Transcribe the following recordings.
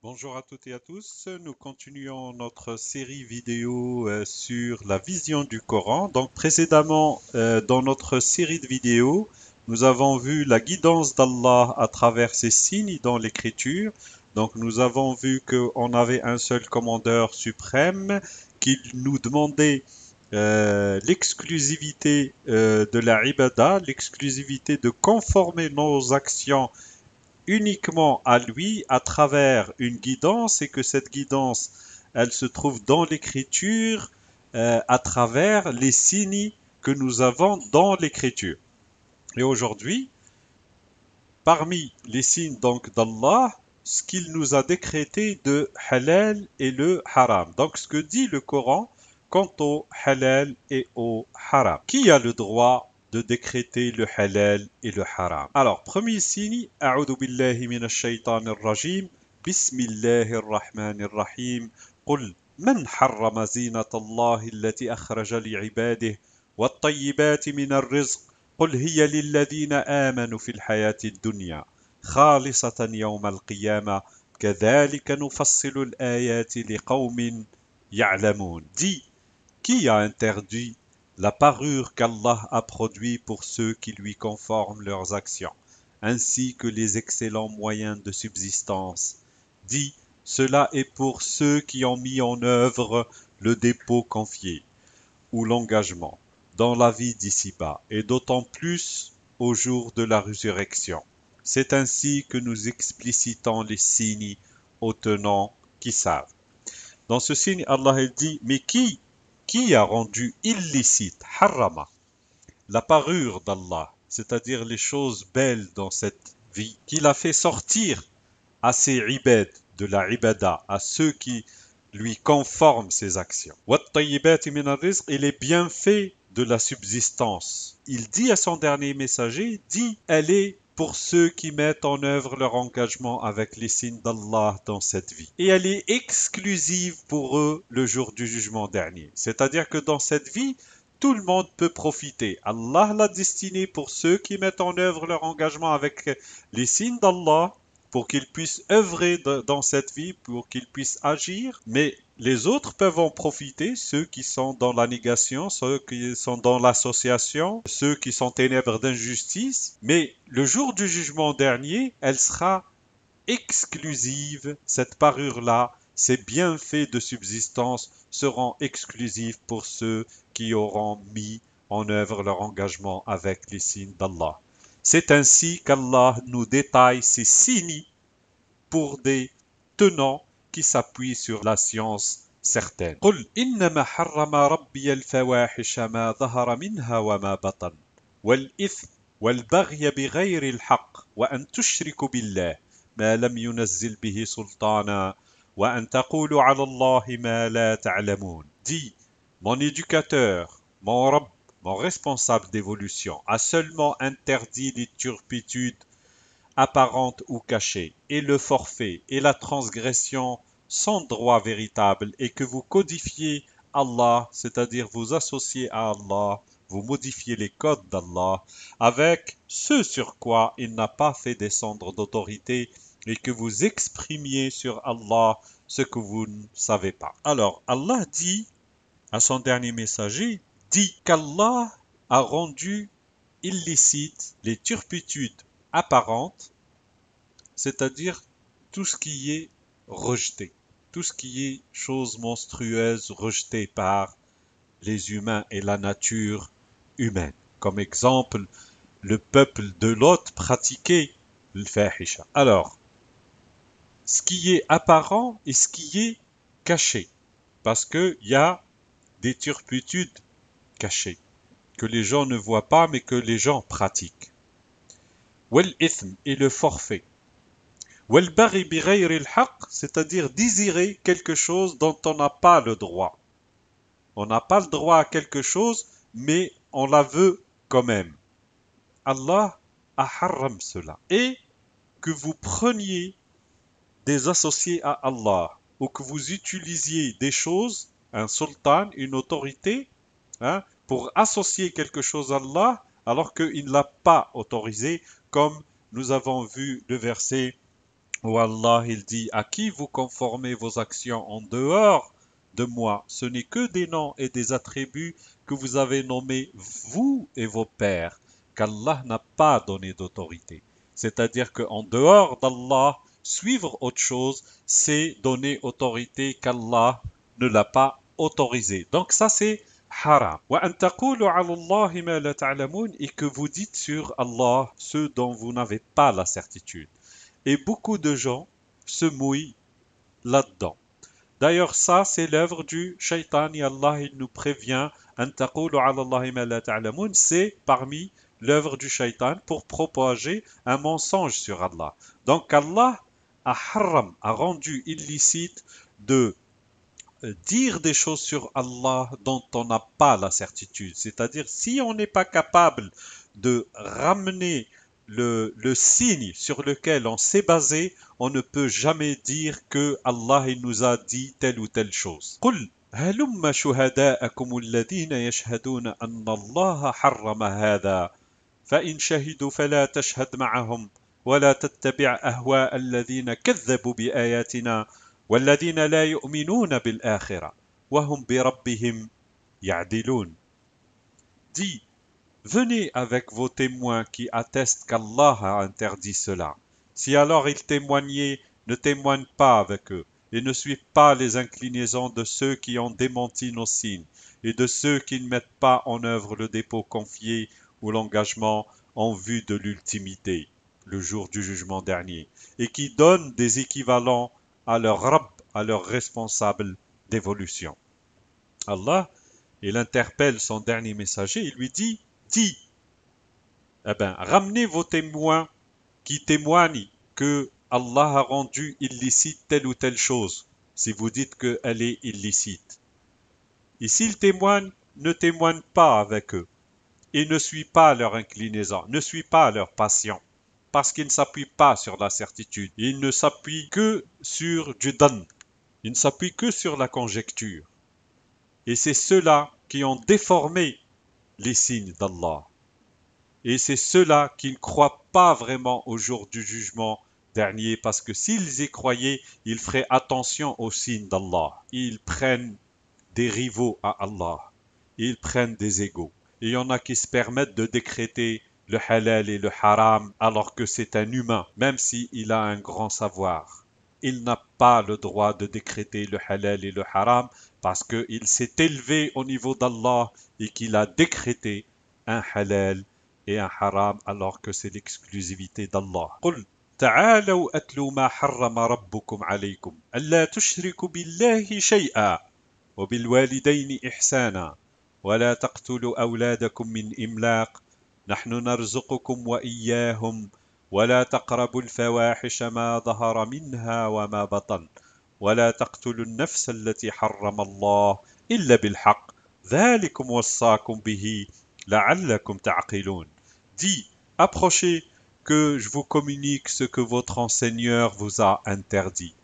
Bonjour à toutes et à tous. Nous continuons notre série vidéo sur la vision du Coran. Donc précédemment, dans notre série de vidéos, nous avons vu la guidance d'Allah à travers ses signes dans l'écriture. Donc nous avons vu qu'on avait un seul commandeur suprême qui nous demandait l'exclusivité de la ibada, l'exclusivité de conformer nos actions uniquement à lui à travers une guidance et que cette guidance, elle se trouve dans l'écriture à travers les signes que nous avons dans l'écriture. Et aujourd'hui, parmi les signes donc d'Allah, ce qu'il nous a décrété de halal et le haram. Donc ce que dit le Coran quant au halal et au haram. Qui a le droit de décréter le halal et le haram? Alors, premier signe, A'udhu billahi minash shaitanir rajim, Bismillahir rahmanir rahim, Qul man harrama zinatallahi allati akhraja li'ibadihi wat-tayyibati minar rizq قل هي للذين آمنوا في الحياة الدنيا خالصة يوم القيامة كذلك نفصل الآيات لقوم يعلمون. Dis, qui a interdit la parure qu'Allah a produit pour ceux qui lui conforment leurs actions, ainsi que les excellents moyens de subsistance. Dis, cela est pour ceux qui ont mis en œuvre le dépôt confié ou l'engagement dans la vie d'ici-bas, et d'autant plus au jour de la résurrection. C'est ainsi que nous explicitons les signes aux tenants qui savent. Dans ce signe, Allah dit, mais qui a rendu illicite, harrama, la parure d'Allah, c'est-à-dire les choses belles dans cette vie, qu'il a fait sortir à ses ibad, de la ibada, à ceux qui lui conforment ses actions. وَالطَّيِّبَاتِ مِنَ الرِّزْقِ et les bienfaits de la subsistance. Il dit à son dernier messager, dit, elle est pour ceux qui mettent en œuvre leur engagement avec les signes d'Allah dans cette vie. Et elle est exclusive pour eux le jour du jugement dernier. C'est-à-dire que dans cette vie, tout le monde peut profiter. Allah l'a destiné pour ceux qui mettent en œuvre leur engagement avec les signes d'Allah, pour qu'ils puissent œuvrer dans cette vie, pour qu'ils puissent agir, mais les autres peuvent en profiter, ceux qui sont dans la négation, ceux qui sont dans l'association, ceux qui sont ténèbres d'injustice, mais le jour du jugement dernier, elle sera exclusive, cette parure-là, ces bienfaits de subsistance seront exclusifs pour ceux qui auront mis en œuvre leur engagement avec les signes d'Allah. C'est ainsi qu'Allah nous détaille ces signes pour des tenants qui s'appuient sur la science certaine. قل إنما حرم ربي الفواحش ما ظهر منها وما بطن والإثم والبغي بغير الحق وأن تشركوا بالله ما لم ينزل به سلطانا وأن تقولوا على الله ما لا تعلمون. Dis, mon éducateur, mon Rabb, mon responsable d'évolution, a seulement interdit les turpitudes apparentes ou cachées, et le forfait et la transgression sans droit véritable, et que vous codifiez Allah, c'est-à-dire vous associez à Allah, vous modifiez les codes d'Allah avec ce sur quoi il n'a pas fait descendre d'autorité, et que vous exprimiez sur Allah ce que vous ne savez pas. Alors, Allah dit à son dernier messager, dit qu'Allah a rendu illicite les turpitudes apparentes, c'est-à-dire tout ce qui est rejeté, tout ce qui est chose monstrueuse rejetée par les humains et la nature humaine. Comme exemple, le peuple de Lot pratiquait le fahisha. Alors, ce qui est apparent et ce qui est caché, parce qu'il y a des turpitudes cachées, que les gens ne voient pas mais que les gens pratiquent. Wal ithm et le forfait. Wal baghi bi ghayri al-haqq, c'est-à-dire désirer quelque chose dont on n'a pas le droit. On n'a pas le droit à quelque chose, mais on la veut quand même. Allah a haram cela. Et que vous preniez des associés à Allah, ou que vous utilisiez des choses, un sultan, une autorité, pour associer quelque chose à Allah, alors qu'il ne l'a pas autorisé, comme nous avons vu le verset où Allah il dit à qui vous conformez vos actions en dehors de moi, ce n'est que des noms et des attributs que vous avez nommés vous et vos pères, qu'Allah n'a pas donné d'autorité. C'est-à-dire qu'en dehors d'Allah, suivre autre chose, c'est donner autorité qu'Allah ne l'a pas autorisé. Donc ça c'est haram. Et que vous dites sur Allah ce dont vous n'avez pas la certitude. Et beaucoup de gens se mouillent là-dedans. D'ailleurs, ça, c'est l'œuvre du shaitan et Allah, il nous prévient, c'est parmi l'œuvre du shaitan pour propager un mensonge sur Allah. Donc Allah a rendu illicite de dire des choses sur Allah dont on n'a pas la certitude. C'est-à-dire, si on n'est pas capable de ramener le signe sur lequel on s'est basé, on ne peut jamais dire que Allah il nous a dit telle ou telle chose. قل هلم شهداءكم الذين يشهدون أن الله حرم هذا فإن شهدوا فلا تشهد معهم ولا تتبع أهواء الذين كذبوا بآياتنا والذين لا يؤمنون بالآخرة وهم بربهم يعدلون. Dis, venez avec vos témoins qui attestent qu'Allah a interdit cela. Si alors ils témoignaient, ne témoignent pas avec eux et ne suivent pas les inclinaisons de ceux qui ont démenti nos signes et de ceux qui ne mettent pas en œuvre le dépôt confié ou l'engagement en vue de l'ultimité, le jour du jugement dernier, et qui donnent des équivalents à leur Rabb, à leur responsable d'évolution. Allah, il interpelle son dernier messager, il lui dit, dis, ramenez vos témoins qui témoignent que Allah a rendu illicite telle ou telle chose, si vous dites qu'elle est illicite. Et s'ils témoignent, ne témoignent pas avec eux, et ne suit pas leur inclinaison, ne suit pas leur passion, parce qu'ils ne s'appuient pas sur la certitude, ils ne s'appuient que sur du dan, ils ne s'appuient que sur la conjecture. Et c'est ceux-là qui ont déformé les signes d'Allah. Et c'est ceux-là qui ne croient pas vraiment au jour du jugement dernier, parce que s'ils y croyaient, ils feraient attention aux signes d'Allah. Ils prennent des rivaux à Allah. Ils prennent des égaux. Et il y en a qui se permettent de décréter le halal et le haram alors que c'est un humain, même s'il a un grand savoir. Il n'a pas le droit de décréter le halal et le haram parce qu'il s'est élevé au niveau d'Allah et qu'il a décrété un halal et un haram alors que c'est l'exclusivité d'Allah. قل تعالوا أتلوا ما حرم ربكم عليكم ألا تشركوا بالله شيئا وبالوالدين إحسانا ولا تقتلوا أولادكم من إملاق نحن نرزقكم وإياهم ولا تقربوا الفواحش ما ظهر منها وما بطن ولا تقتلوا النفس التي حرم الله إلا بالحق ذلكم وصاكم به لعلكم تعقلون. Dis, approchez que je vous communique ce que votre enseigneur vous a interdit.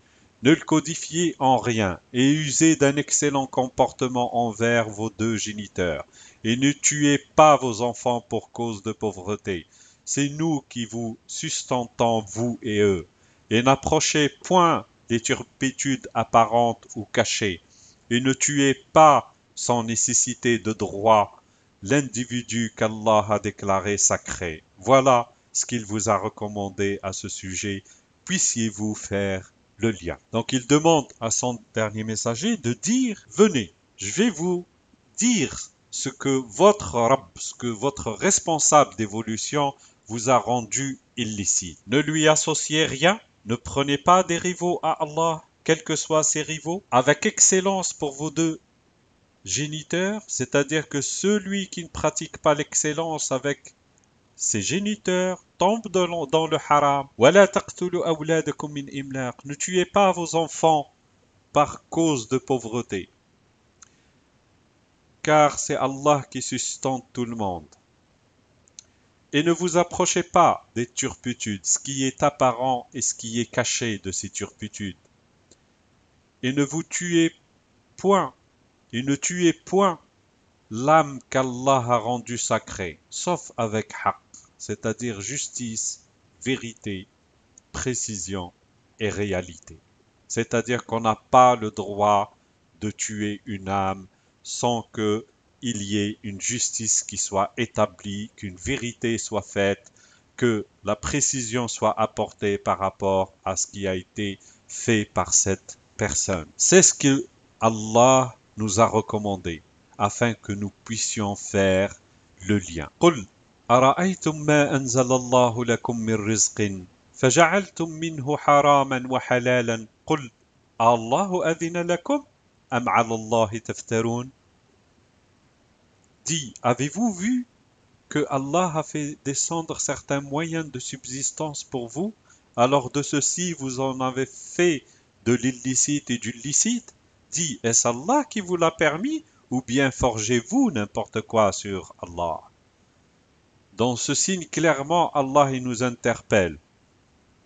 Ne le codifiez en rien et usez d'un excellent comportement envers vos deux géniteurs. Et ne tuez pas vos enfants pour cause de pauvreté. C'est nous qui vous sustentons, vous et eux. Et n'approchez point des turpitudes apparentes ou cachées. Et ne tuez pas sans nécessité de droit l'individu qu'Allah a déclaré sacré. Voilà ce qu'il vous a recommandé à ce sujet. Puissiez-vous faire le lien. Donc il demande à son dernier messager de dire, venez, je vais vous dire ce que votre Rabb, ce que votre responsable d'évolution vous a rendu illicite. Ne lui associez rien, ne prenez pas des rivaux à Allah, quels que soient ces rivaux, avec excellence pour vos deux géniteurs, c'est-à-dire que celui qui ne pratique pas l'excellence avec ses géniteurs tombent dans le haram. Ne tuez pas vos enfants par cause de pauvreté, car c'est Allah qui sustente tout le monde. Et ne vous approchez pas des turpitudes, ce qui est apparent et ce qui est caché de ces turpitudes. Et ne vous tuez point, et ne tuez point l'âme qu'Allah a rendue sacrée, sauf avec haqq, c'est-à-dire justice, vérité, précision est réalité. C'est-à-dire qu'on n'a pas le droit de tuer une âme sans qu'il y ait une justice qui soit établie, qu'une vérité soit faite, que la précision soit apportée par rapport à ce qui a été fait par cette personne. C'est ce que Allah nous a recommandé afin que nous puissions faire le lien. قل أرأيتم ما أنزل الله لكم من رزق فجعلتم منه حراما وحلالا قل الله أذن لكم أم على الله تفترون. Dis, avez-vous vu que Allah a fait descendre certains moyens de subsistance pour vous, alors de ceci vous en avez fait de l'illicite et du licite? Dis, est-ce Allah qui vous l'a permis, ou bien forgez-vous n'importe quoi sur Allah? Dans ce signe, clairement, Allah il nous interpelle.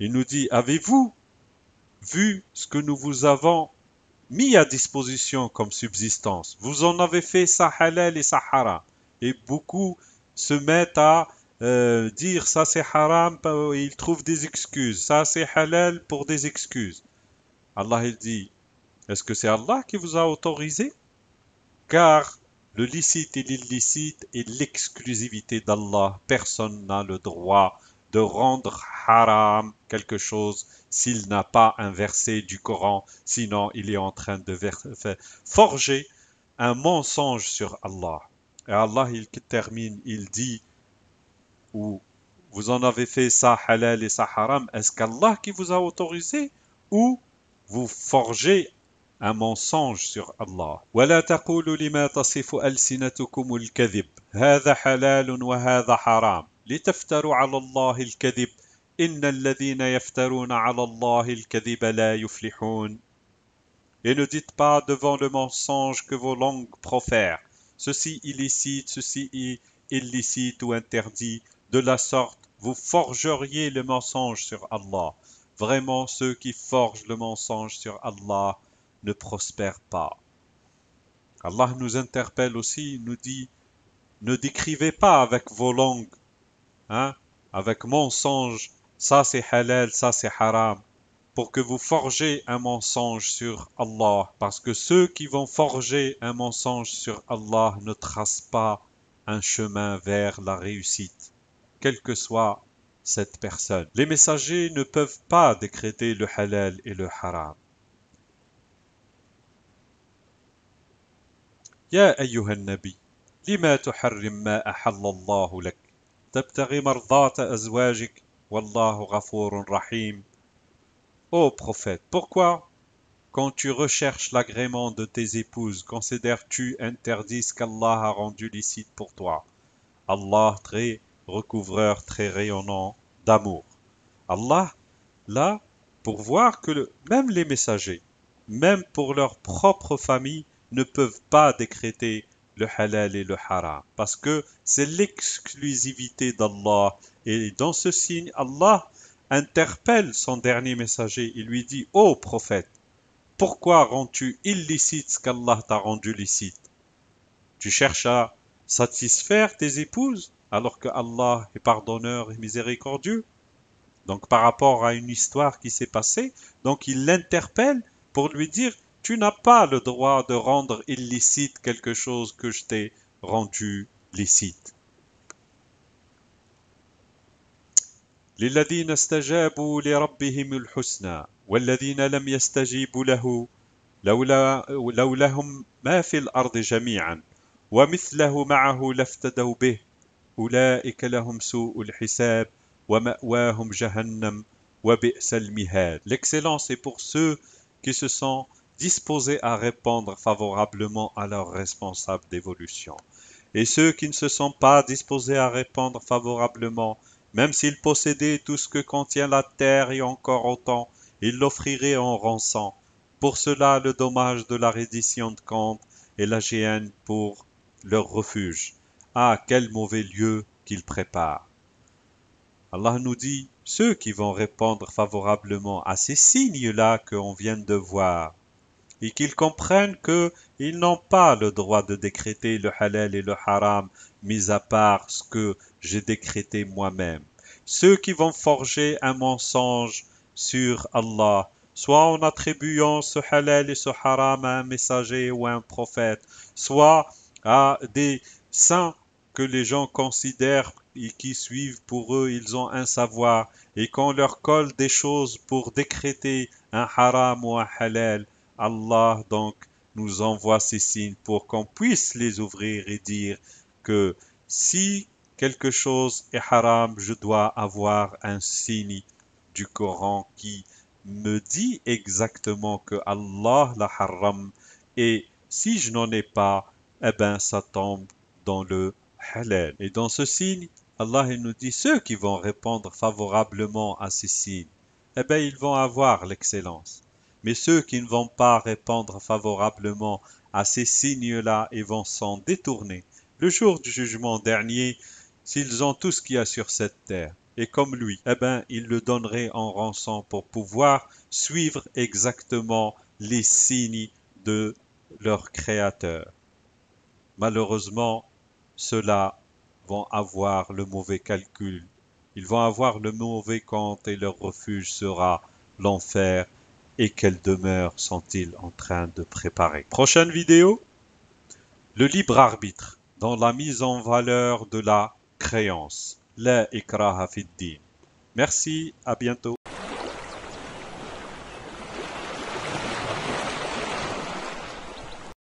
Il nous dit, avez-vous vu ce que nous vous avons mis à disposition comme subsistance? Vous en avez fait ça halal et ça haram. Et beaucoup se mettent à dire ça c'est haram, ils trouvent des excuses. Ça c'est halal pour des excuses. Allah il dit, est-ce que c'est Allah qui vous a autorisé? Car le licite et l'illicite est l'exclusivité d'Allah. Personne n'a le droit de rendre haram quelque chose s'il n'a pas un verset du Coran, sinon il est en train de forger un mensonge sur Allah. Et Allah, il termine, il dit, ou vous en avez fait ça halal et ça haram, est-ce qu'Allah qui vous a autorisé, ou vous forgez un mensonge sur Allah. ولا تقولوا لما تصف ألسنتكم الكذب هذا حلال وهذا حرام لتفتروا على الله الكذب إن الذين يفترون على الله الكذب لا يفلحون. Et ne dites pas devant le mensonge que vos langues profèrent, ceci illicite, ceci illicite ou interdit, de la sorte vous forgeriez le mensonge sur Allah. Vraiment, ceux qui forgent le mensonge sur Allah ne prospèrent pas. Allah nous interpelle aussi, nous dit, ne décrivez pas avec vos langues, avec mensonge, ça c'est halal, ça c'est haram, pour que vous forgez un mensonge sur Allah, parce que ceux qui vont forger un mensonge sur Allah ne tracent pas un chemin vers la réussite, quelle que soit cette personne. Les messagers ne peuvent pas décréter le halal et le haram. يا أيها النبي لما تحرم ما أحل الله لك تبتغي مرضات أزواجك والله غفور رحيم. Ô prophète, pourquoi, quand tu recherches l'agrément de tes épouses, considères-tu interdit ce qu'Allah a rendu licite pour toi? Allah très recouvreur, très rayonnant d'amour. Allah, là, pour voir que même les messagers, même pour leur propre famille, ne peuvent pas décréter le halal et le haram, parce que c'est l'exclusivité d'Allah. Et dans ce signe, Allah interpelle son dernier messager. Il lui dit, ô prophète, pourquoi rends-tu illicite ce qu'Allah t'a rendu licite? Tu cherches à satisfaire tes épouses alors que Allah est pardonneur et miséricordieux? Donc par rapport à une histoire qui s'est passée, donc il l'interpelle pour lui dire, tu n'as pas le droit de rendre illicite quelque chose que je t'ai rendu licite. للذين استجابوا لربهم الحسنى والذين لم يستجيبوا له لو لهم ما في الأرض جميعا ومثله معه لافتدوا به أولئك لهم سوء الحساب ومأواهم جهنم وبئس المهاد. L'excellence est pour ceux qui se sont disposés à répondre favorablement à leurs responsables d'évolution. Et ceux qui ne se sont pas disposés à répondre favorablement, même s'ils possédaient tout ce que contient la terre et encore autant, ils l'offriraient en rançon. Pour cela, le dommage de la reddition de compte et la géhenne pour leur refuge. Ah, quel mauvais lieu qu'ils préparent. Allah nous dit, ceux qui vont répondre favorablement à ces signes-là qu'on vient de voir, et qu'ils comprennent qu'ils n'ont pas le droit de décréter le halal et le haram, mis à part ce que j'ai décrété moi-même. Ceux qui vont forger un mensonge sur Allah, soit en attribuant ce halal et ce haram à un messager ou à un prophète, soit à des saints que les gens considèrent et qui suivent pour eux, ils ont un savoir, et qu'on leur colle des choses pour décréter un haram ou un halal. Allah donc nous envoie ces signes pour qu'on puisse les ouvrir et dire que si quelque chose est haram, je dois avoir un signe du Coran qui me dit exactement que Allah la haram, et si je n'en ai pas, eh ben ça tombe dans le halal. Et dans ce signe, Allah il nous dit ceux qui vont répondre favorablement à ces signes, eh ben ils vont avoir l'excellence. Mais ceux qui ne vont pas répondre favorablement à ces signes-là, ils vont s'en détourner. Le jour du jugement dernier, s'ils ont tout ce qu'il y a sur cette terre, et comme lui, eh ben, ils le donneraient en rançon pour pouvoir suivre exactement les signes de leur Créateur. Malheureusement, ceux-là vont avoir le mauvais calcul. Ils vont avoir le mauvais compte et leur refuge sera l'enfer. Et quelle demeure sont-ils en train de préparer? Prochaine vidéo, le libre arbitre dans la mise en valeur de la créance. La ikraha fid din. Merci, à bientôt.